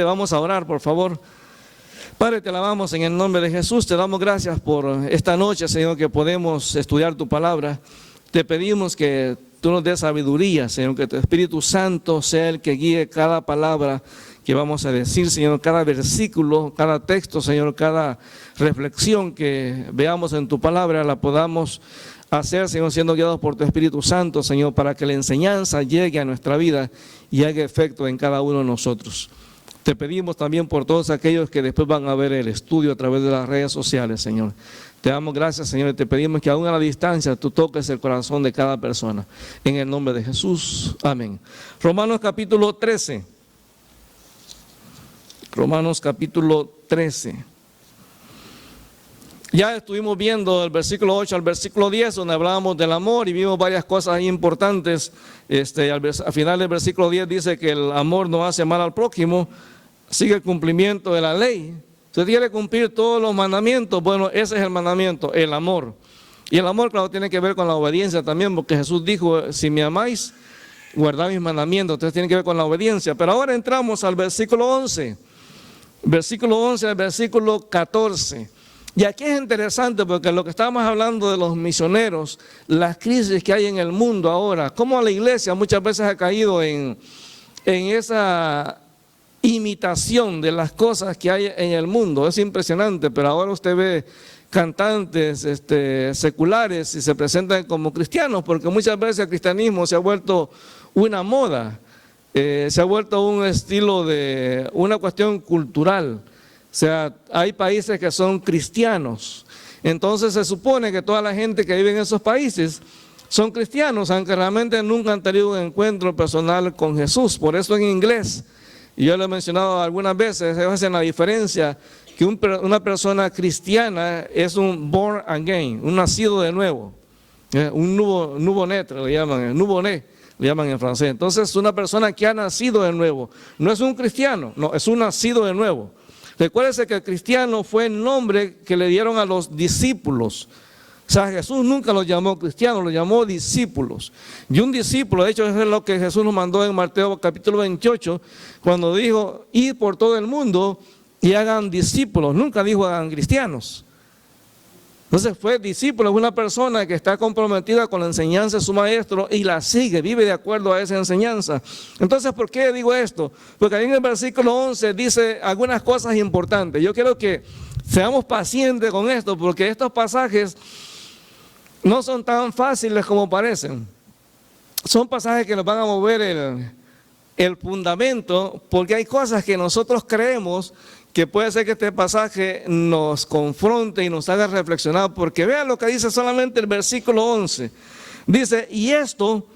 Vamos a orar, por favor. Padre, te alabamos en el nombre de Jesús. Te damos gracias por esta noche, Señor, que podemos estudiar tu palabra. Te pedimos que tú nos des sabiduría, Señor, que tu Espíritu Santo sea el que guíe cada palabra que vamos a decir, Señor, cada versículo, cada texto, Señor, cada reflexión que veamos en tu palabra, la podamos hacer, Señor, siendo guiados por tu Espíritu Santo, Señor, para que la enseñanza llegue a nuestra vida y haga efecto en cada uno de nosotros. Te pedimos también por todos aquellos que después van a ver el estudio a través de las redes sociales, Señor. Te damos gracias, Señor, y te pedimos que aún a la distancia tú toques el corazón de cada persona. En el nombre de Jesús, amén. Romanos capítulo 13. Romanos capítulo 13. Ya estuvimos viendo el versículo 8 al versículo 10, donde hablábamos del amor y vimos varias cosas ahí importantes. Al final del versículo 10 dice que el amor no hace mal al prójimo, sigue el cumplimiento de la ley. Usted quiere cumplir todos los mandamientos, bueno, ese es el mandamiento, el amor. Y el amor, claro, tiene que ver con la obediencia también, porque Jesús dijo, si me amáis, guardad mis mandamientos. Entonces tiene que ver con la obediencia. Pero ahora entramos al versículo 11, versículo 11 al versículo 14. Y aquí es interesante porque lo que estábamos hablando de los misioneros, las crisis que hay en el mundo ahora, cómo la iglesia muchas veces ha caído en esa imitación de las cosas que hay en el mundo. Es impresionante, pero ahora usted ve cantantes seculares y se presentan como cristianos, porque muchas veces el cristianismo se ha vuelto una moda, se ha vuelto un estilo de una cuestión cultural. O sea, hay países que son cristianos, entonces se supone que toda la gente que vive en esos países son cristianos, aunque realmente nunca han tenido un encuentro personal con Jesús. Por eso en inglés, y yo lo he mencionado algunas veces, ellos hacen la diferencia que una persona cristiana es un born again, un nacido de nuevo, un nouveau-né le llaman, nouveau-né le llaman en francés. Entonces una persona que ha nacido de nuevo, no es un cristiano, no, es un nacido de nuevo. Recuérdese que el cristiano fue el nombre que le dieron a los discípulos. O sea, Jesús nunca los llamó cristianos, los llamó discípulos. Y un discípulo, de hecho, eso es lo que Jesús nos mandó en Mateo capítulo 28, cuando dijo, id por todo el mundo y hagan discípulos. Nunca dijo hagan cristianos. Entonces fue discípulo, es una persona que está comprometida con la enseñanza de su maestro y la sigue, vive de acuerdo a esa enseñanza. Entonces, ¿por qué digo esto? Porque ahí en el versículo 11 dice algunas cosas importantes. Yo quiero que seamos pacientes con esto, porque estos pasajes no son tan fáciles como parecen. Son pasajes que nos van a mover el fundamento, porque hay cosas que nosotros creemos que puede ser que este pasaje nos confronte y nos haga reflexionar, porque vean lo que dice solamente el versículo 11. Dice, y esto,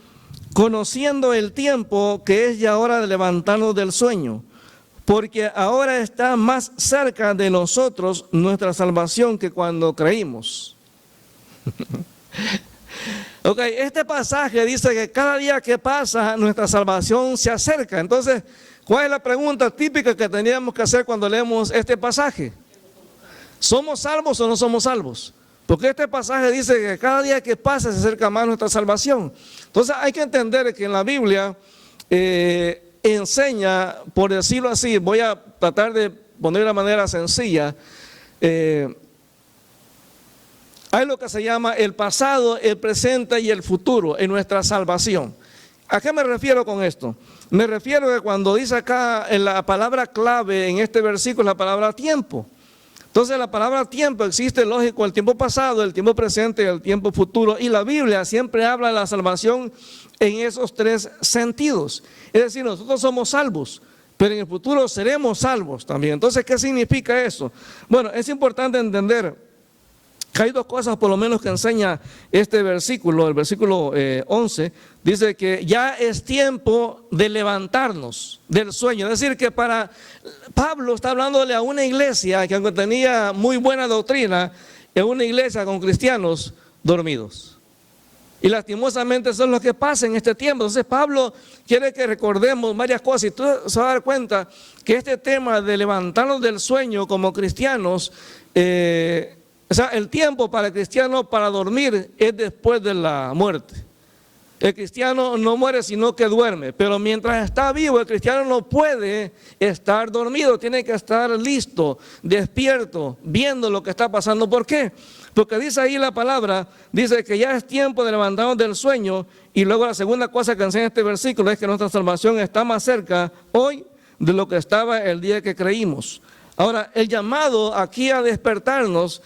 conociendo el tiempo que es ya hora de levantarnos del sueño, porque ahora está más cerca de nosotros nuestra salvación que cuando creímos. Ok, este pasaje dice que cada día que pasa nuestra salvación se acerca. Entonces, ¿cuál es la pregunta típica que tendríamos que hacer cuando leemos este pasaje? ¿Somos salvos o no somos salvos? Porque este pasaje dice que cada día que pasa se acerca más nuestra salvación. Entonces hay que entender que en la Biblia enseña, por decirlo así, voy a tratar de poner de una manera sencilla, hay lo que se llama el pasado, el presente y el futuro en nuestra salvación. ¿A qué me refiero con esto? Me refiero a que cuando dice acá en la palabra clave en este versículo, la palabra tiempo. Entonces la palabra tiempo existe, lógico, el tiempo pasado, el tiempo presente y el tiempo futuro. Y la Biblia siempre habla de la salvación en esos tres sentidos. Es decir, nosotros somos salvos, pero en el futuro seremos salvos también. Entonces, ¿qué significa eso? Bueno, es importante entender que hay dos cosas por lo menos que enseña este versículo, el versículo 11, dice que ya es tiempo de levantarnos del sueño. Es decir, que para Pablo está hablándole a una iglesia que aunque tenía muy buena doctrina, es una iglesia con cristianos dormidos. Y lastimosamente eso es lo que pasa en este tiempo. Entonces Pablo quiere que recordemos varias cosas y tú se vas a dar cuenta que este tema de levantarnos del sueño como cristianos, o sea, el tiempo para el cristiano para dormir es después de la muerte. El cristiano no muere sino que duerme, pero mientras está vivo el cristiano no puede estar dormido, tiene que estar listo, despierto, viendo lo que está pasando. ¿Por qué? Porque dice ahí la palabra, dice que ya es tiempo de levantarnos del sueño, y luego la segunda cosa que enseña este versículo es que nuestra salvación está más cerca hoy de lo que estaba el día que creímos. Ahora, el llamado aquí a despertarnos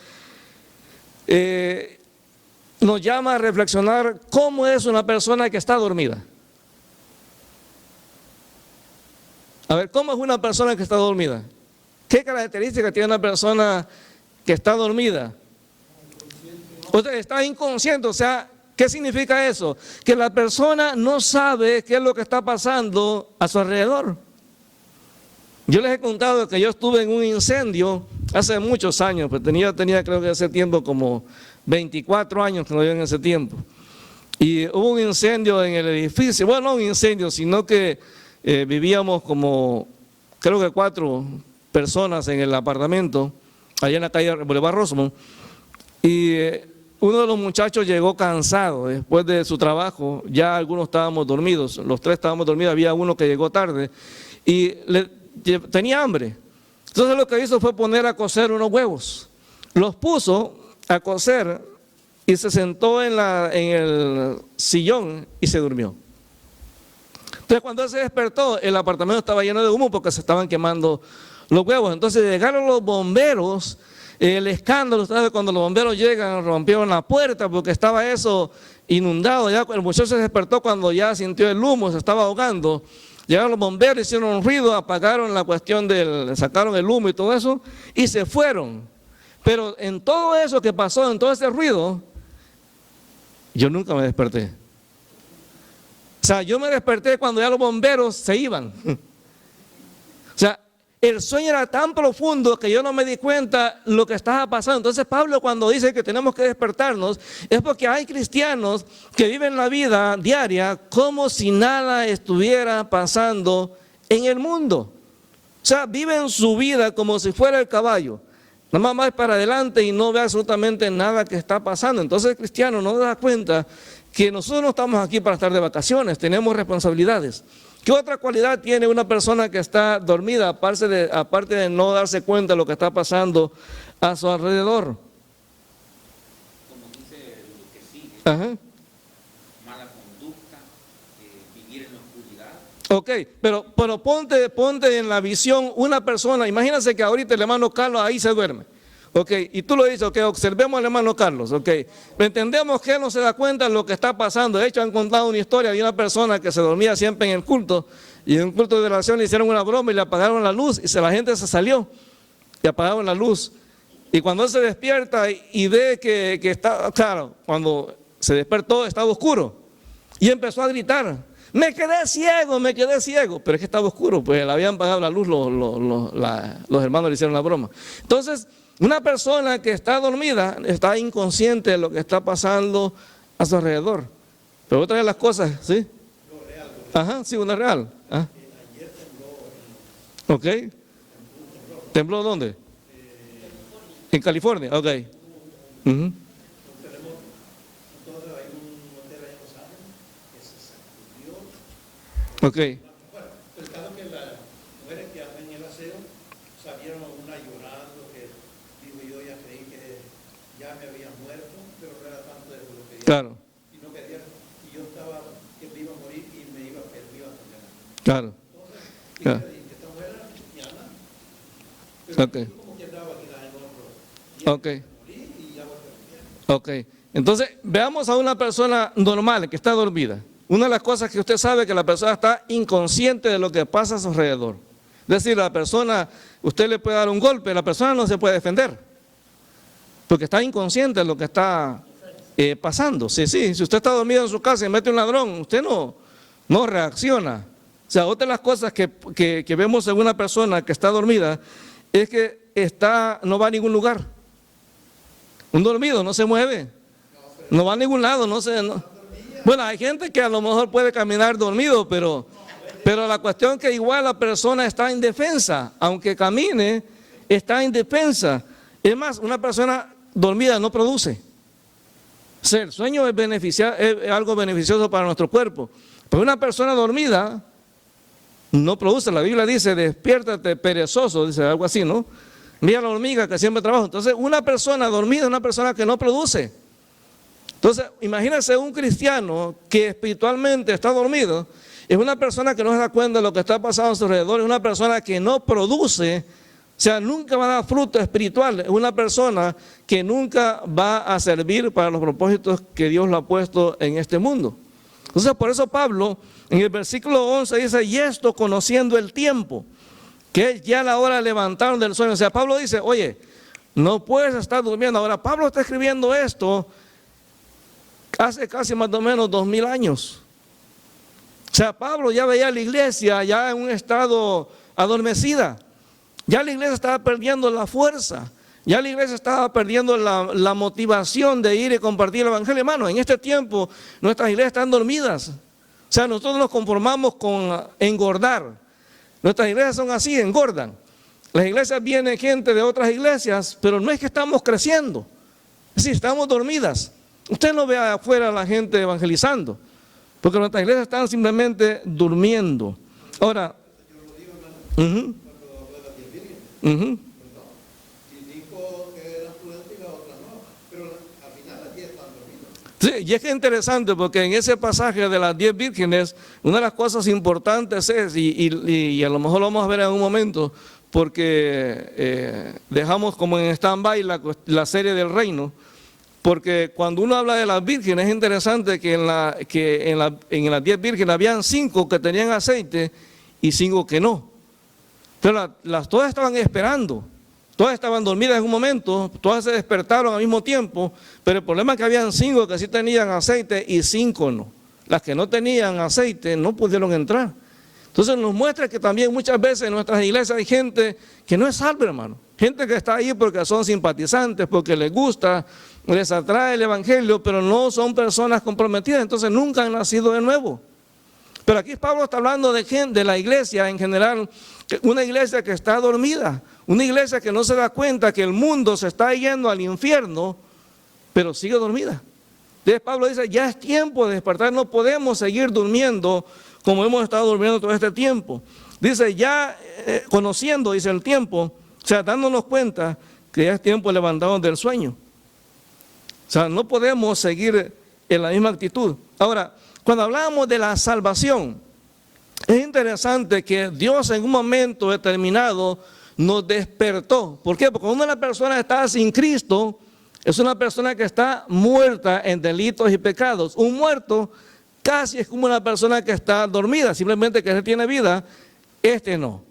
nos llama a reflexionar cómo es una persona que está dormida. A ver, ¿cómo es una persona que está dormida? ¿Qué características tiene una persona que está dormida? O sea, está inconsciente, o sea, ¿qué significa eso? Que la persona no sabe qué es lo que está pasando a su alrededor. Yo les he contado que yo estuve en un incendio hace muchos años, pues tenía creo que hace tiempo como 24 años que no yo en ese tiempo. Y hubo un incendio en el edificio, bueno, no un incendio, sino que vivíamos como, creo que 4 personas en el apartamento, allá en la calle Boulevard Rosemont, y uno de los muchachos llegó cansado después de su trabajo, ya algunos estábamos dormidos, los 3 estábamos dormidos, había uno que llegó tarde, y tenía hambre. Entonces lo que hizo fue poner a cocer unos huevos, los puso a cocer y se sentó en el sillón y se durmió. Entonces cuando él se despertó, el apartamento estaba lleno de humo porque se estaban quemando los huevos. Entonces llegaron los bomberos, el escándalo, ¿sabes? Cuando los bomberos llegan, rompieron la puerta porque estaba eso inundado. Ya el muchacho se despertó cuando ya sintió el humo, se estaba ahogando. Llegaron los bomberos, hicieron un ruido, apagaron la cuestión sacaron el humo y todo eso y se fueron. Pero en todo eso que pasó, en todo ese ruido, yo nunca me desperté. O sea, yo me desperté cuando ya los bomberos se iban. O sea, el sueño era tan profundo que yo no me di cuenta lo que estaba pasando. Entonces Pablo cuando dice que tenemos que despertarnos, es porque hay cristianos que viven la vida diaria como si nada estuviera pasando en el mundo. O sea, viven su vida como si fuera el caballo. Nada más para adelante y no ve absolutamente nada que está pasando. Entonces el cristiano no da cuenta que nosotros no estamos aquí para estar de vacaciones, tenemos responsabilidades. ¿Qué otra cualidad tiene una persona que está dormida, aparte de no darse cuenta de lo que está pasando a su alrededor? Como dice lo que sigue, Ajá. mala conducta, vivir en la oscuridad. Ok, pero ponte en la visión una persona, imagínense que ahorita el hermano Carlos ahí se duerme. Ok, y tú lo dices, ok, observemos al hermano Carlos, ok. Entendemos que él no se da cuenta de lo que está pasando. De hecho, han contado una historia de una persona que se dormía siempre en el culto, y en un culto de oración le hicieron una broma y le apagaron la luz, y la gente se salió, y apagaron la luz. Y cuando él se despierta y ve que está, claro, cuando se despertó estaba oscuro, y empezó a gritar, me quedé ciego, pero es que estaba oscuro, pues le habían apagado la luz, los hermanos le hicieron la broma. Entonces, una persona que está dormida está inconsciente de lo que está pasando a su alrededor. Pero otra de las cosas, ¿sí? Ajá, sí, una real. ¿Ah? Ayer tembló. Ok. ¿Tembló dónde? En California, ok. Un terremoto. Entonces hay un hotel ahí en Los Ángeles que se sacudió. Ok. Bueno, el caso es que las mujeres que hacen el aseo salieron una llorando que digo yo ya creí que ya me había muerto, pero no era tanto de lo que Claro, y no quería, y yo estaba que me iba a morir y me iba a condenar. claro. Entonces, Claro. y que esta mujer era cristiana, pero Ok. yo como que andaba aquí en otro, y Ok. morí y ya voy a cristiano. Ok, entonces veamos a una persona normal que está dormida. Una de las cosas que usted sabe es que la persona está inconsciente de lo que pasa a su alrededor. Es decir, la persona, usted le puede dar un golpe, la persona no se puede defender, porque está inconsciente de lo que está pasando. Sí, si usted está dormido en su casa y mete un ladrón, usted no reacciona. O sea, otra de las cosas que vemos en una persona que está dormida es que no va a ningún lugar. Un dormido no se mueve, no va a ningún lado, Bueno, hay gente que a lo mejor puede caminar dormido, pero la cuestión es que igual la persona está indefensa, aunque camine, está indefensa. Es más, una persona dormida no produce. O sea, el sueño es algo beneficioso para nuestro cuerpo. Pero una persona dormida no produce. La Biblia dice, despiértate perezoso, dice algo así, ¿no? Mira la hormiga que siempre trabaja. Entonces, una persona dormida es una persona que no produce. Entonces, imagínense un cristiano que espiritualmente está dormido, es una persona que no se da cuenta de lo que está pasando a su alrededor, es una persona que no produce, o sea, nunca va a dar fruto espiritual, es una persona que nunca va a servir para los propósitos que Dios lo ha puesto en este mundo. Entonces, por eso Pablo, en el versículo 11 dice, y esto conociendo el tiempo, que es ya la hora de levantarnos del sueño. O sea, Pablo dice, oye, no puedes estar durmiendo. Ahora, Pablo está escribiendo esto hace casi más o menos 2000 años. O sea, Pablo ya veía a la iglesia ya en un estado adormecida. Ya la iglesia estaba perdiendo la fuerza. Ya la iglesia estaba perdiendo la motivación de ir y compartir el evangelio. Hermano, en este tiempo nuestras iglesias están dormidas. O sea, nosotros nos conformamos con engordar. Nuestras iglesias son así, engordan. Las iglesias vienen gente de otras iglesias, pero no es que estamos creciendo. Es decir, estamos dormidas. Usted no ve afuera a la gente evangelizando, porque nuestras iglesias están simplemente durmiendo. Ahora, Yo lo digo, hermano, cuando habló de las 10 vírgenes, y dijo que eran prudentes y las otras no, pero al final las 10 están dormidas. sí, y es que es interesante porque en ese pasaje de las 10 vírgenes, una de las cosas importantes es, y a lo mejor lo vamos a ver en un momento, porque dejamos como en stand-by la serie del reino. Porque cuando uno habla de las vírgenes, es interesante que en las 10 vírgenes habían 5 que tenían aceite y 5 que no. Pero todas estaban esperando, todas estaban dormidas en un momento, todas se despertaron al mismo tiempo, pero el problema es que habían 5 que sí tenían aceite y 5 no. Las que no tenían aceite no pudieron entrar. Entonces nos muestra que también muchas veces en nuestras iglesias hay gente que no es salva, hermano. Gente que está ahí porque son simpatizantes, porque les gusta, les atrae el evangelio, pero no son personas comprometidas, entonces nunca han nacido de nuevo. Pero aquí Pablo está hablando de la iglesia en general, una iglesia que está dormida, una iglesia que no se da cuenta que el mundo se está yendo al infierno, pero sigue dormida. Entonces Pablo dice, ya es tiempo de despertar, no podemos seguir durmiendo como hemos estado durmiendo todo este tiempo. Dice, ya conociendo, dice el tiempo, o sea, dándonos cuenta que ya es tiempo de levantarnos del sueño. O sea, no podemos seguir en la misma actitud. Ahora, cuando hablamos de la salvación, es interesante que Dios en un momento determinado nos despertó. ¿Por qué? Porque cuando una persona está sin Cristo, es una persona que está muerta en delitos y pecados. Un muerto casi es como una persona que está dormida, simplemente que él tiene vida, este no.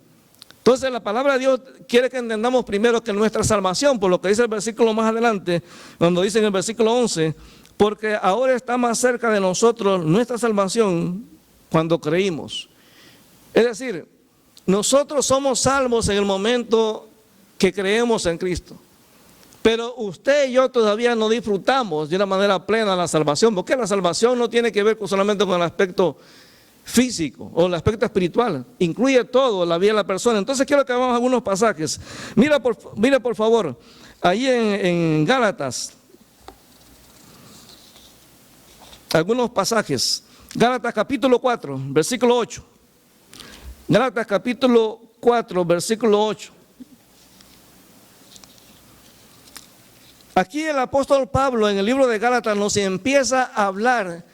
Entonces la palabra de Dios quiere que entendamos primero que nuestra salvación, por lo que dice el versículo más adelante, cuando dice en el versículo 11, porque ahora está más cerca de nosotros nuestra salvación cuando creímos. Es decir, nosotros somos salvos en el momento que creemos en Cristo. Pero usted y yo todavía no disfrutamos de una manera plena la salvación, porque la salvación no tiene que ver solamente con el aspecto físico o el aspecto espiritual, incluye todo, la vida de la persona. Entonces quiero que hagamos algunos pasajes. Mira por favor, ahí en Gálatas, algunos pasajes. Gálatas capítulo 4, versículo 8. Gálatas capítulo 4, versículo 8. Aquí el apóstol Pablo en el libro de Gálatas nos empieza a hablar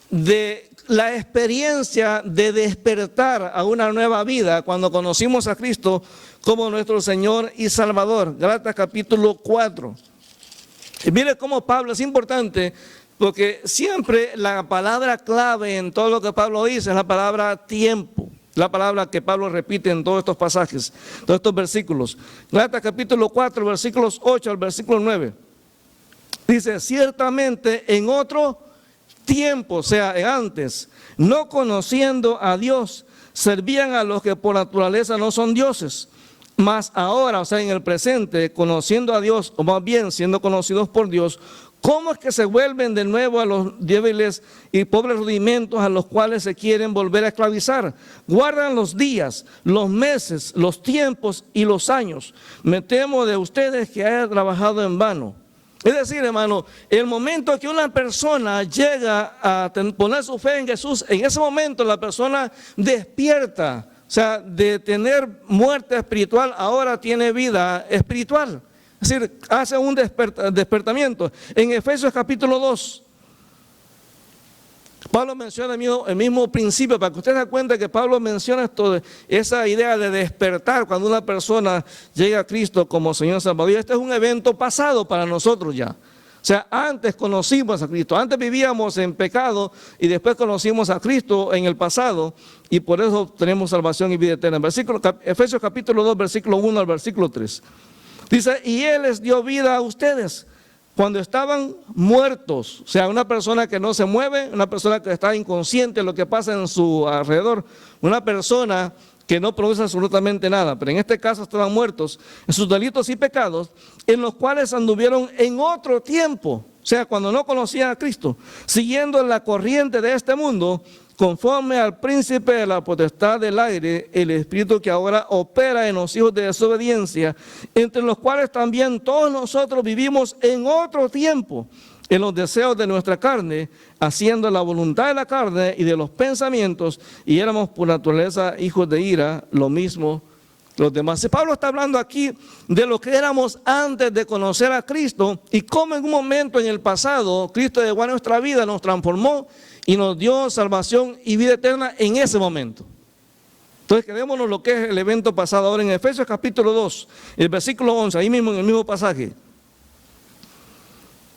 de la experiencia de despertar a una nueva vida cuando conocimos a Cristo como nuestro Señor y Salvador. Gálatas capítulo 4. Y mire cómo Pablo es importante, porque siempre la palabra clave en todo lo que Pablo dice es la palabra tiempo. La palabra que Pablo repite en todos estos pasajes, todos estos versículos. Gálatas capítulo 4, versículos 8 al versículo 9. Dice, ciertamente en otro tiempo, o sea, antes, no conociendo a Dios, servían a los que por naturaleza no son dioses. Mas ahora, o sea, en el presente, conociendo a Dios, o más bien siendo conocidos por Dios, ¿cómo es que se vuelven de nuevo a los débiles y pobres rudimentos a los cuales se quieren volver a esclavizar? Guardan los días, los meses, los tiempos y los años. Me temo de ustedes que hayan trabajado en vano. Es decir, hermano, el momento que una persona llega a poner su fe en Jesús, en ese momento la persona despierta. O sea, de tener muerte espiritual, ahora tiene vida espiritual. Es decir, hace un despertamiento. En Efesios capítulo 2, Pablo menciona el mismo principio, para que usted se dé cuenta que Pablo menciona esa idea de despertar cuando una persona llega a Cristo como Señor Salvador. Este es un evento pasado para nosotros ya. O sea, antes conocimos a Cristo, antes vivíamos en pecado y después conocimos a Cristo en el pasado y por eso tenemos salvación y vida eterna. Efesios capítulo 2, versículo 1 al versículo 3. Dice, y Él les dio vida a ustedes cuando estaban muertos, o sea, una persona que no se mueve, una persona que está inconsciente de lo que pasa en su alrededor, una persona que no produce absolutamente nada, pero en este caso estaban muertos en sus delitos y pecados, en los cuales anduvieron en otro tiempo, o sea, cuando no conocían a Cristo, siguiendo la corriente de este mundo, conforme al príncipe de la potestad del aire, el espíritu que ahora opera en los hijos de desobediencia, entre los cuales también todos nosotros vivimos en otro tiempo, en los deseos de nuestra carne, haciendo la voluntad de la carne y de los pensamientos, y éramos por naturaleza hijos de ira, lo mismo los demás. Pablo está hablando aquí de lo que éramos antes de conocer a Cristo y cómo en un momento en el pasado Cristo llegó a nuestra vida, nos transformó y nos dio salvación y vida eterna en ese momento. Entonces quedémonos lo que es el evento pasado. Ahora en Efesios capítulo 2, el versículo 11, ahí mismo en el mismo pasaje.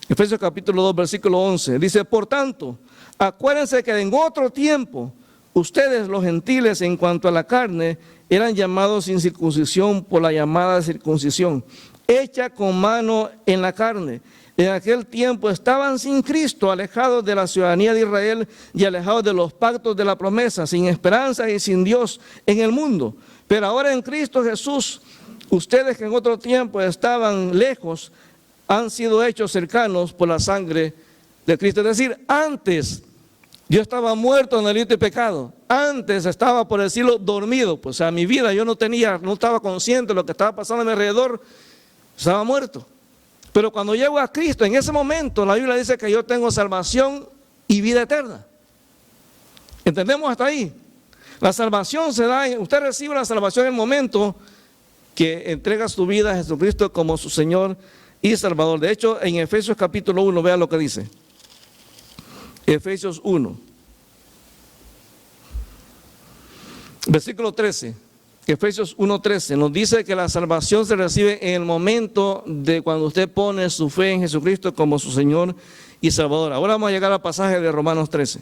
Efesios capítulo 2, versículo 11, dice, por tanto, acuérdense que en otro tiempo, ustedes los gentiles en cuanto a la carne, eran llamados sin circuncisión por la llamada circuncisión, hecha con mano en la carne. En aquel tiempo estaban sin Cristo, alejados de la ciudadanía de Israel y alejados de los pactos de la promesa, sin esperanza y sin Dios en el mundo. Pero ahora en Cristo Jesús, ustedes que en otro tiempo estaban lejos, han sido hechos cercanos por la sangre de Cristo. Es decir, antes yo estaba muerto en delito y pecado. Antes estaba, por decirlo, dormido. Pues, o sea, mi vida yo no estaba consciente de lo que estaba pasando a mi alrededor. Estaba muerto. Pero cuando llego a Cristo, en ese momento, la Biblia dice que yo tengo salvación y vida eterna. ¿Entendemos hasta ahí? La salvación se da, usted recibe la salvación en el momento que entrega su vida a Jesucristo como su Señor y Salvador. De hecho, en Efesios capítulo 1, vea lo que dice. Efesios 1, versículo 13. Efesios 1:13 nos dice que la salvación se recibe en el momento de cuando usted pone su fe en Jesucristo como su Señor y Salvador. Ahora vamos a llegar al pasaje de Romanos 13.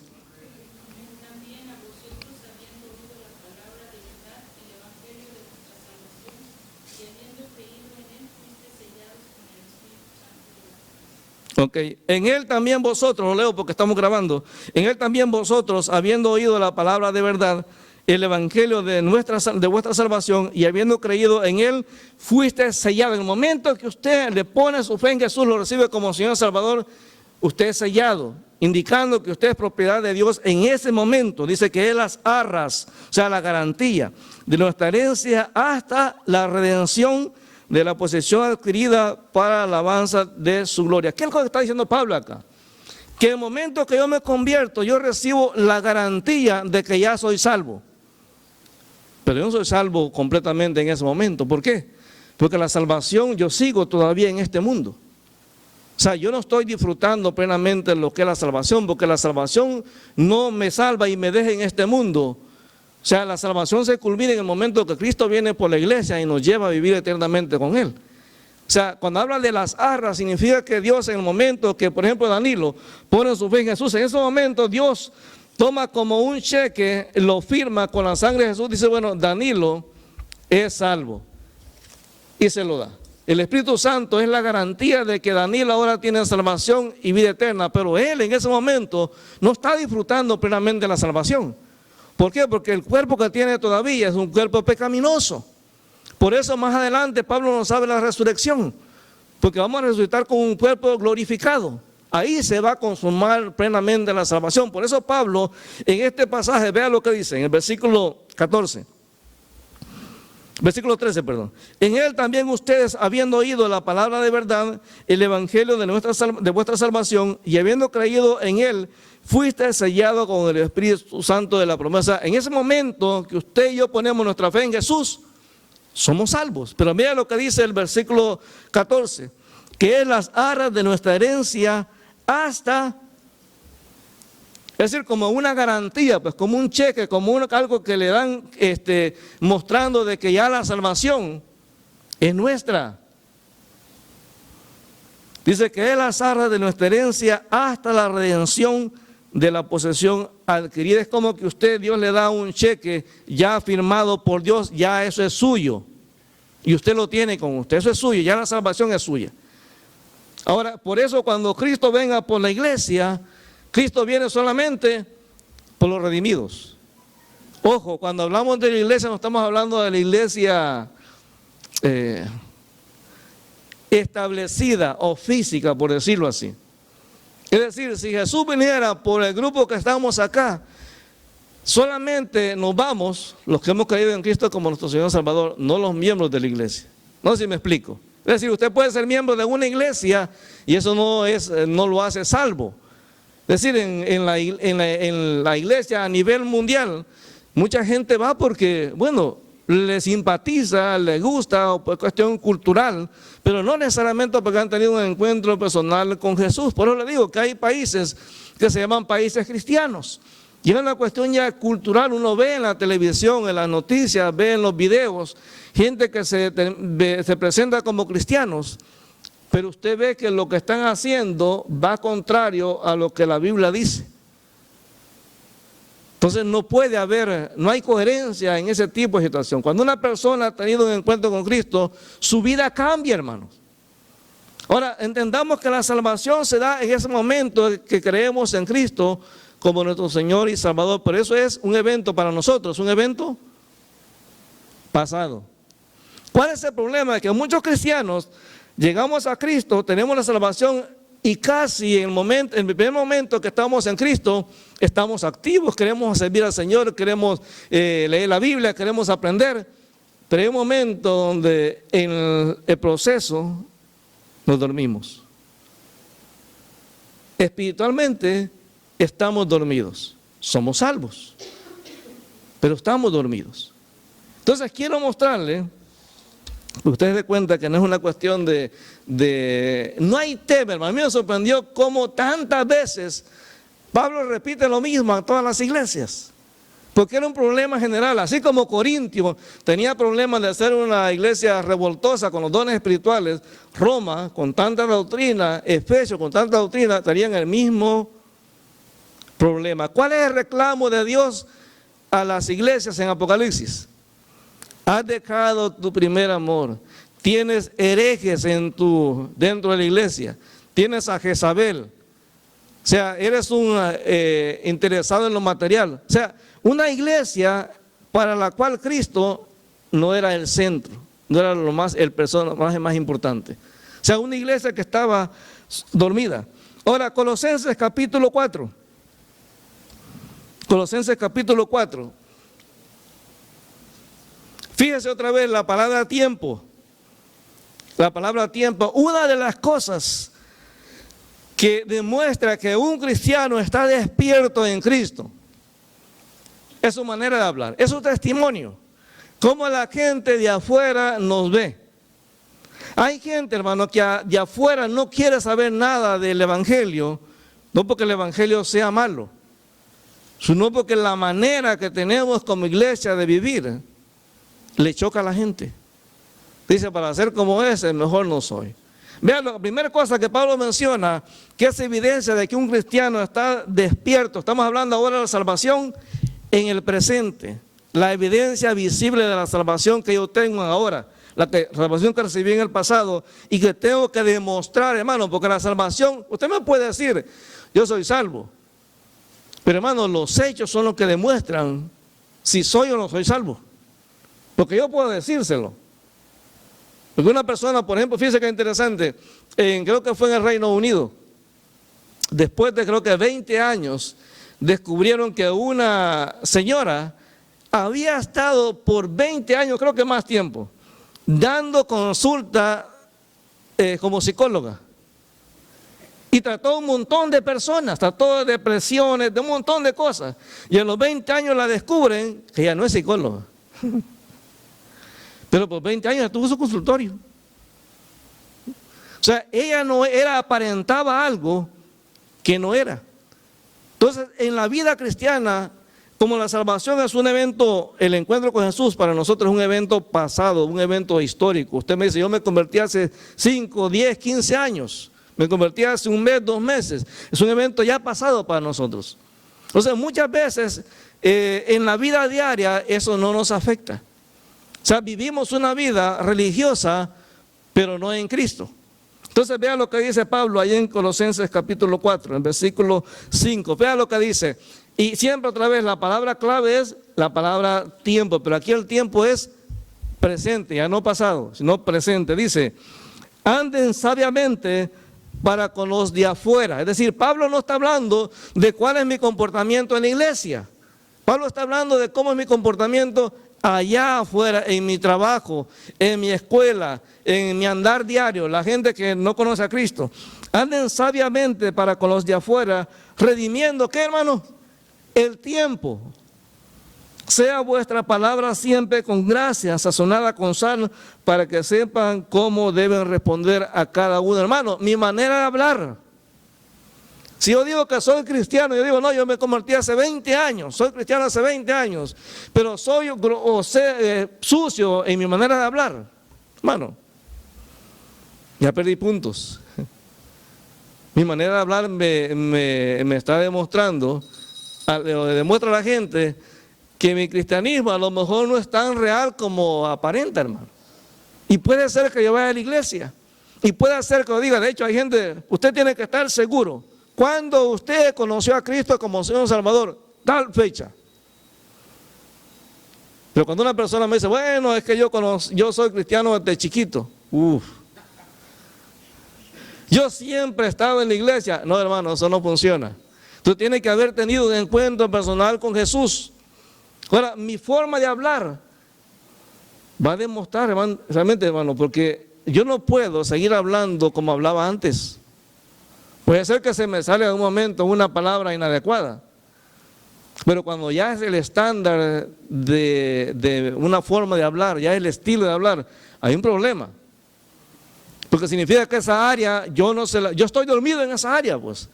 Ok, en Él también vosotros, lo leo porque estamos grabando, en Él también vosotros, habiendo oído la palabra de verdad, el evangelio de vuestra salvación, y habiendo creído en Él, fuiste sellado. En el momento que usted le pone su fe en Jesús, lo recibe como Señor Salvador, usted es sellado, indicando que usted es propiedad de Dios en ese momento. Dice que Él las arras, o sea, la garantía de nuestra herencia hasta la redención de la posesión adquirida para la alabanza de su gloria. ¿Qué es lo que está diciendo Pablo acá? Que en el momento que yo me convierto, yo recibo la garantía de que ya soy salvo. Pero yo no soy salvo completamente en ese momento. ¿Por qué? Porque la salvación yo sigo todavía en este mundo. O sea, yo no estoy disfrutando plenamente lo que es la salvación, porque la salvación no me salva y me deja en este mundo. O sea, la salvación se culmina en el momento que Cristo viene por la iglesia y nos lleva a vivir eternamente con Él. O sea, cuando habla de las arras, significa que Dios en el momento que, por ejemplo, Danilo pone su fe en Jesús, en ese momento Dios toma como un cheque, lo firma con la sangre de Jesús, dice, bueno, Danilo es salvo, y se lo da. El Espíritu Santo es la garantía de que Danilo ahora tiene salvación y vida eterna, pero él en ese momento no está disfrutando plenamente la salvación. ¿Por qué? Porque el cuerpo que tiene todavía es un cuerpo pecaminoso. Por eso más adelante Pablo nos habla de la resurrección, porque vamos a resucitar con un cuerpo glorificado. Ahí se va a consumar plenamente la salvación. Por eso Pablo en este pasaje, vea lo que dice en el versículo 14. Versículo 13, perdón. En él también ustedes, habiendo oído la palabra de verdad, el evangelio de vuestra salvación, y habiendo creído en él, fuiste sellado con el Espíritu Santo de la promesa. En ese momento que usted y yo ponemos nuestra fe en Jesús, somos salvos. Pero mira lo que dice el versículo 14, que es las arras de nuestra herencia hasta... Es decir, como una garantía, pues como un cheque, como algo que le dan mostrando de que ya la salvación es nuestra. Dice que es las arras de nuestra herencia hasta la redención de la posesión adquirida. Es como que Dios le da un cheque ya firmado por Dios, ya eso es suyo. Y usted lo tiene con usted, eso es suyo, ya la salvación es suya. Ahora, por eso cuando Cristo venga por la iglesia, Cristo viene solamente por los redimidos. Ojo, cuando hablamos de la iglesia no estamos hablando de la iglesia establecida o física, por decirlo así. Es decir, si Jesús viniera por el grupo que estamos acá, solamente nos vamos los que hemos creído en Cristo como nuestro Señor Salvador, no los miembros de la iglesia. No sé si me explico. Es decir, usted puede ser miembro de una iglesia y eso no lo hace salvo. Es decir, en la iglesia a nivel mundial, mucha gente va porque, bueno, le simpatiza, le gusta, o por cuestión cultural, pero no necesariamente porque han tenido un encuentro personal con Jesús. Por eso le digo que hay países que se llaman países cristianos. Y es una cuestión ya cultural, uno ve en la televisión, en las noticias, ve en los videos, gente que se presenta como cristianos, pero usted ve que lo que están haciendo va contrario a lo que la Biblia dice. Entonces no hay coherencia en ese tipo de situación. Cuando una persona ha tenido un encuentro con Cristo, su vida cambia, hermanos. Ahora, entendamos que la salvación se da en ese momento que creemos en Cristo como nuestro Señor y Salvador. Pero eso es un evento para nosotros, un evento pasado. ¿Cuál es el problema? Que muchos cristianos llegamos a Cristo, tenemos la salvación y casi en el primer momento que estamos en Cristo, estamos activos, queremos servir al Señor, queremos leer la Biblia, queremos aprender, pero hay un momento donde en el proceso nos dormimos. Espiritualmente estamos dormidos, somos salvos, pero estamos dormidos. Entonces quiero mostrarle, ustedes se cuenta que no es una cuestión no hay tema, hermano. A mí me sorprendió cómo tantas veces Pablo repite lo mismo a todas las iglesias, porque era un problema general, así como Corintio tenía problemas de ser una iglesia revoltosa con los dones espirituales, Roma con tanta doctrina, Efesios con tanta doctrina, tenían el mismo problema. ¿Cuál es el reclamo de Dios a las iglesias en Apocalipsis? Has dejado tu primer amor, tienes herejes dentro de la iglesia, tienes a Jezabel, o sea, eres un interesado en lo material. O sea, una iglesia para la cual Cristo no era el centro, no era el personaje más importante. O sea, una iglesia que estaba dormida. Ahora, Colosenses capítulo 4. Colosenses capítulo 4. Fíjese otra vez la palabra tiempo. La palabra tiempo, una de las cosas que demuestra que un cristiano está despierto en Cristo es su manera de hablar, es su testimonio, cómo la gente de afuera nos ve. Hay gente, hermano, que de afuera no quiere saber nada del evangelio, no porque el evangelio sea malo, sino porque la manera que tenemos como iglesia de vivir le choca a la gente. Dice, para ser como ese, mejor no soy. Vean, la primera cosa que Pablo menciona, que es evidencia de que un cristiano está despierto. Estamos hablando ahora de la salvación en el presente. La evidencia visible de la salvación que yo tengo ahora. La salvación que recibí en el pasado y que tengo que demostrar, hermano, porque la salvación, usted me puede decir, yo soy salvo. Pero, hermano, los hechos son los que demuestran si soy o no soy salvo. Porque yo puedo decírselo. Porque una persona, por ejemplo, fíjese que interesante, creo que fue en el Reino Unido, después de creo que 20 años, descubrieron que una señora había estado por 20 años, creo que más tiempo, dando consulta como psicóloga. Y trató un montón de personas, trató de depresiones, de un montón de cosas. Y a los 20 años la descubren que ya no es psicóloga. Pero por 20 años tuvo su consultorio. O sea, ella no era, aparentaba algo que no era. Entonces, en la vida cristiana, como la salvación es un evento, el encuentro con Jesús para nosotros es un evento pasado, un evento histórico. Usted me dice, yo me convertí hace 5, 10, 15 años. Me convertí hace un mes, 2 meses. Es un evento ya pasado para nosotros. Entonces, muchas veces en la vida diaria eso no nos afecta. O sea, vivimos una vida religiosa, pero no en Cristo. Entonces, vea lo que dice Pablo ahí en Colosenses capítulo 4, en versículo 5. Vea lo que dice. Y siempre otra vez la palabra clave es la palabra tiempo, pero aquí el tiempo es presente, ya no pasado, sino presente. Dice, anden sabiamente para con los de afuera. Es decir, Pablo no está hablando de cuál es mi comportamiento en la iglesia. Pablo está hablando de cómo es mi comportamiento allá afuera, en mi trabajo, en mi escuela, en mi andar diario, la gente que no conoce a Cristo. Anden sabiamente para con los de afuera, redimiendo, ¿qué, hermano? El tiempo. Sea vuestra palabra siempre con gracia, sazonada con sal, para que sepan cómo deben responder a cada uno. Hermano, mi manera de hablar. Si yo digo que soy cristiano, yo digo, no, yo me convertí hace 20 años, soy cristiano hace 20 años, pero soy sucio en mi manera de hablar. Hermano, ya perdí puntos. Mi manera de hablar me está demostrando, le demuestra a la gente que mi cristianismo a lo mejor no es tan real como aparenta, hermano. Y puede ser que yo vaya a la iglesia, y puede ser que yo diga, de hecho hay gente, usted tiene que estar seguro, cuando usted conoció a Cristo como Señor Salvador, tal fecha. Pero cuando una persona me dice, bueno, es que yo soy cristiano desde chiquito, yo siempre he estado en la iglesia. No, hermano, eso no funciona. Tú tienes que haber tenido un encuentro personal con Jesús. Ahora, mi forma de hablar va a demostrar, hermano, realmente, hermano, porque yo no puedo seguir hablando como hablaba antes. Puede ser que se me sale en un momento una palabra inadecuada, pero cuando ya es el estándar de una forma de hablar, ya es el estilo de hablar, hay un problema. Porque significa que esa área, yo estoy dormido en esa área, pues.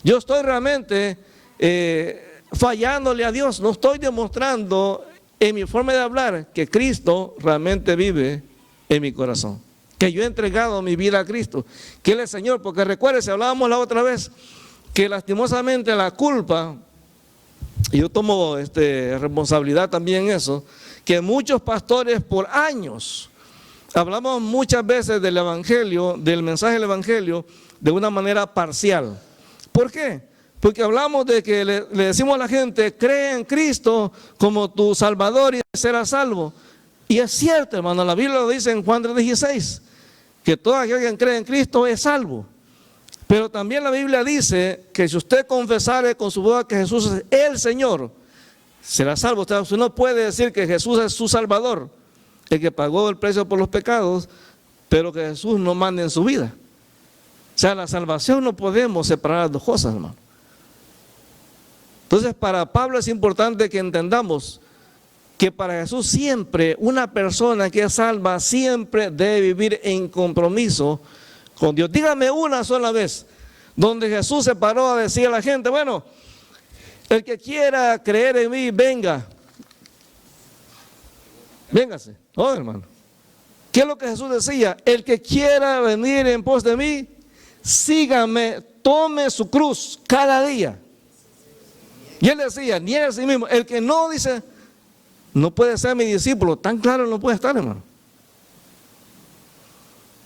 Yo estoy realmente fallándole a Dios, no estoy demostrando en mi forma de hablar que Cristo realmente vive en mi corazón, que yo he entregado mi vida a Cristo, que Él es Señor. Porque recuérdese, hablábamos la otra vez, que lastimosamente la culpa, y yo tomo responsabilidad también en eso, que muchos pastores por años, hablamos muchas veces del evangelio, del mensaje del evangelio, de una manera parcial. ¿Por qué? Porque hablamos de que le decimos a la gente, cree en Cristo como tu Salvador y serás salvo. Y es cierto, hermano, la Biblia lo dice en Juan 3:16, que todo aquel que cree en Cristo es salvo. Pero también la Biblia dice que si usted confesare con su boca que Jesús es el Señor, será salvo. Usted no puede decir que Jesús es su Salvador, el que pagó el precio por los pecados, pero que Jesús no manda en su vida. O sea, la salvación no podemos separar las dos cosas, hermano. Entonces, para Pablo es importante que entendamos que para Jesús siempre, una persona que es salva siempre debe vivir en compromiso con Dios. Dígame una sola vez donde Jesús se paró a decir a la gente, bueno, el que quiera creer en mí, venga. Véngase. Oh, hermano. ¿Qué es lo que Jesús decía? El que quiera venir en pos de mí, sígame, tome su cruz cada día. Y él decía, niegue a sí mismo. El que no dice, no puede ser mi discípulo. Tan claro no puede estar, hermano.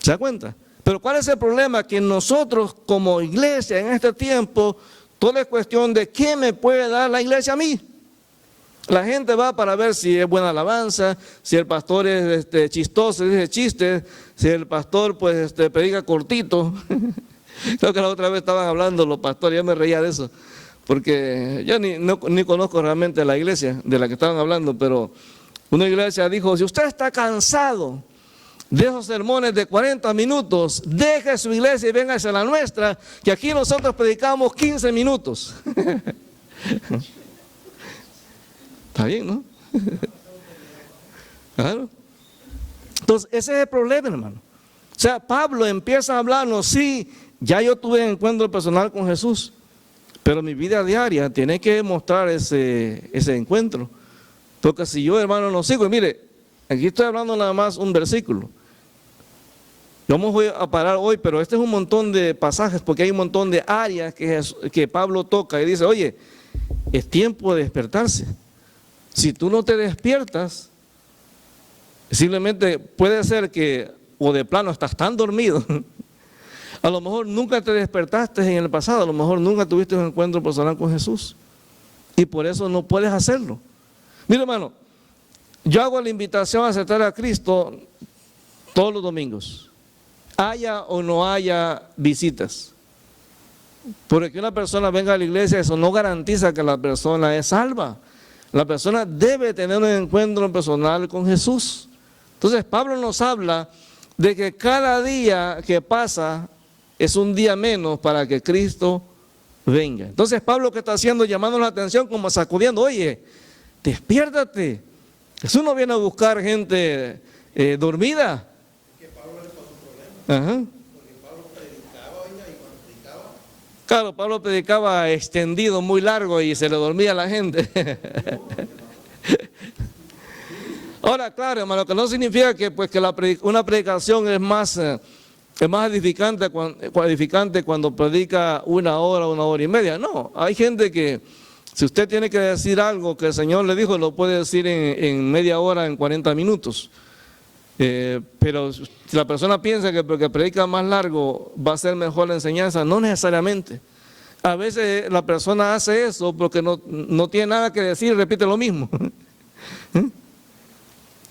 ¿Se da cuenta? Pero ¿cuál es el problema? Que nosotros como iglesia en este tiempo, toda es cuestión de qué me puede dar la iglesia a mí. La gente va para ver si es buena alabanza, si el pastor es chistoso, dice chistes, si el pastor pues predica cortito. Creo que la otra vez estaban hablando los pastores, ya me reía de eso. porque yo ni conozco realmente la iglesia de la que estaban hablando, pero una iglesia dijo, si usted está cansado de esos sermones de 40 minutos, deje su iglesia y véngase a la nuestra, que aquí nosotros predicamos 15 minutos. Está bien, ¿no? Claro. Entonces, ese es el problema, hermano. O sea, Pablo empieza a hablarnos, sí, ya yo tuve encuentro personal con Jesús, pero mi vida diaria tiene que mostrar ese encuentro. Porque si yo, hermano, no sigo, y mire, aquí estoy hablando nada más un versículo. Yo me voy a parar hoy, pero este es un montón de pasajes, porque hay un montón de áreas que Pablo toca y dice, oye, es tiempo de despertarse. Si tú no te despiertas, simplemente puede ser que, o de plano estás tan dormido, a lo mejor nunca te despertaste en el pasado, a lo mejor nunca tuviste un encuentro personal con Jesús, y por eso no puedes hacerlo. Mira, hermano, yo hago la invitación a aceptar a Cristo todos los domingos, haya o no haya visitas. Porque que una persona venga a la iglesia, eso no garantiza que la persona es salva. La persona debe tener un encuentro personal con Jesús. Entonces Pablo nos habla de que cada día que pasa es un día menos para que Cristo venga. Entonces Pablo, ¿qué está haciendo? Llamando la atención, como sacudiendo, oye, despiértate. Jesús no viene a buscar gente dormida. Que Pablo le pasó un problema. Ajá. Porque Pablo predicaba, oiga, y cuando predicaba, Claro, Pablo predicaba extendido, muy largo, y se le dormía a la gente. Ahora, claro, hermano, que no significa que, pues, que una predicación es más edificante cuando predica 1 hora, 1 hora y media. No, hay gente que, si usted tiene que decir algo que el Señor le dijo, lo puede decir en media hora, en 40 minutos. Pero si la persona piensa que porque predica más largo va a ser mejor la enseñanza, no necesariamente. A veces la persona hace eso porque no tiene nada que decir y repite lo mismo.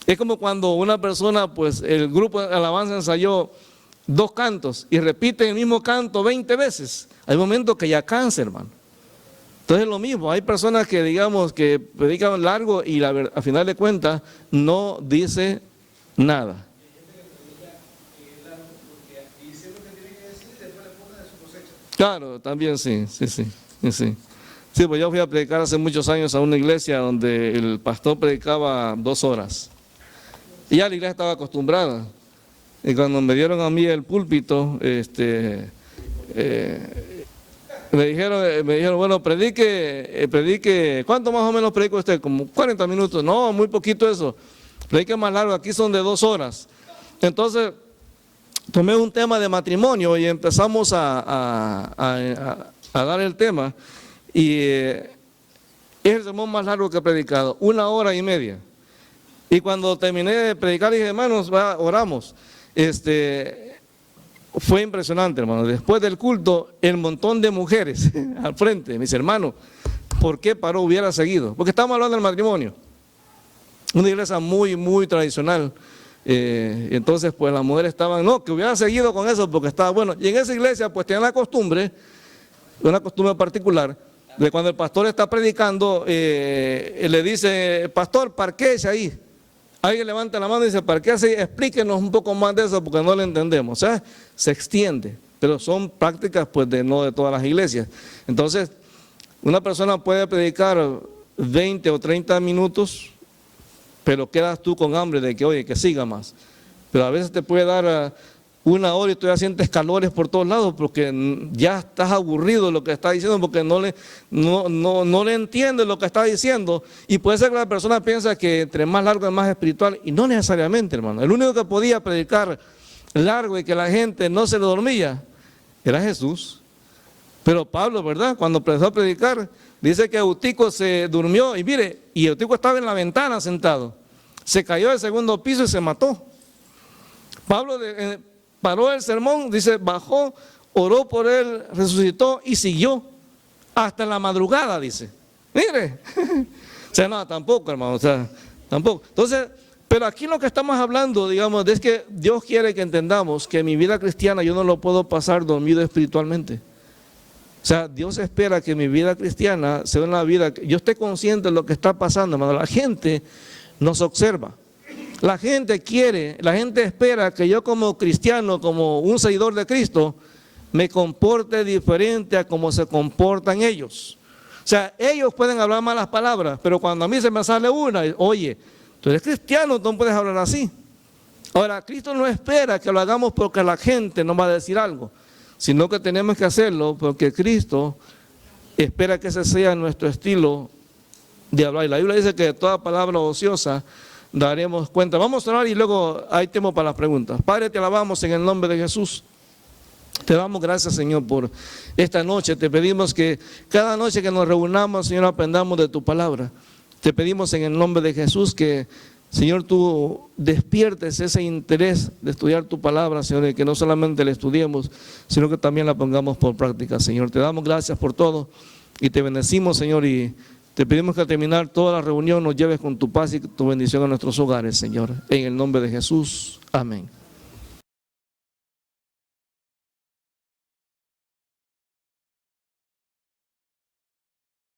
Es como cuando una persona, pues el grupo de alabanza ensayó 2 cantos y repite el mismo canto 20 veces. Hay momentos que ya cansa, hermano. Entonces es lo mismo, hay personas que, digamos, que predican largo y a final de cuentas no dice nada. Claro, también sí. Sí, pues yo fui a predicar hace muchos años a una iglesia donde el pastor predicaba 2 horas. Y ya la iglesia estaba acostumbrada. Y cuando me dieron a mí el púlpito, me dijeron, bueno, predique, ¿cuánto más o menos predica usted? Como 40 minutos. No, muy poquito eso. Predique más largo, aquí son de 2 horas. Entonces, tomé un tema de matrimonio y empezamos a dar el tema. Y es el sermón más largo que he predicado, 1 hora y media. Y cuando terminé de predicar, dije, hermanos, oramos. Fue impresionante, hermano. Después del culto, el montón de mujeres al frente, mis hermanos, ¿por qué paró? Hubiera seguido. Porque estamos hablando del matrimonio. Una iglesia muy, muy tradicional. Entonces, pues las mujeres estaban, no, que hubieran seguido con eso porque estaba bueno. Y en esa iglesia, pues tenían la costumbre, una costumbre particular, de cuando el pastor está predicando, le dice, pastor, parquéese ahí. Alguien levanta la mano y dice, parquéese ahí, explíquenos un poco más de eso porque no lo entendemos. O sea, se extiende, pero son prácticas pues no de todas las iglesias. Entonces, una persona puede predicar 20 o 30 minutos, pero quedas tú con hambre de que, oye, que siga más. Pero a veces te puede dar 1 hora y tú ya sientes calores por todos lados porque ya estás aburrido de lo que está diciendo porque no le entiendes lo que está diciendo. Y puede ser que la persona piensa que entre más largo es más espiritual, y no necesariamente, hermano. El único que podía predicar largo y que la gente no se le dormía era Jesús. Pero Pablo, ¿verdad? Cuando empezó a predicar, dice que Eutico se durmió y mire, y Eutico estaba en la ventana sentado. Se cayó del 2.º piso y se mató. Pablo paró el sermón, dice, bajó, oró por él, resucitó y siguió hasta la madrugada, dice. Mire, o sea, no, tampoco, hermano, o sea, tampoco. Entonces, pero aquí lo que estamos hablando, digamos, es que Dios quiere que entendamos que mi vida cristiana yo no lo puedo pasar dormido espiritualmente. O sea, Dios espera que mi vida cristiana sea una vida, que yo esté consciente de lo que está pasando, hermano. La gente nos observa. La gente quiere, la gente espera que yo como cristiano, como un seguidor de Cristo, me comporte diferente a cómo se comportan ellos. O sea, ellos pueden hablar malas palabras, pero cuando a mí se me sale una, oye, tú eres cristiano, tú no puedes hablar así. Ahora, Cristo no espera que lo hagamos porque la gente nos va a decir algo, sino que tenemos que hacerlo porque Cristo espera que ese sea nuestro estilo de hablar. Y la Biblia dice que de toda palabra ociosa daremos cuenta. Vamos a orar y luego hay tiempo para las preguntas. Padre, te alabamos en el nombre de Jesús. Te damos gracias, Señor, por esta noche. Te pedimos que cada noche que nos reunamos, Señor, aprendamos de tu palabra. Te pedimos en el nombre de Jesús que, Señor, tú despiertes ese interés de estudiar tu palabra, Señor, y que no solamente la estudiemos, sino que también la pongamos por práctica, Señor. Te damos gracias por todo y te bendecimos, Señor, y te pedimos que al terminar toda la reunión nos lleves con tu paz y tu bendición a nuestros hogares, Señor. En el nombre de Jesús. Amén.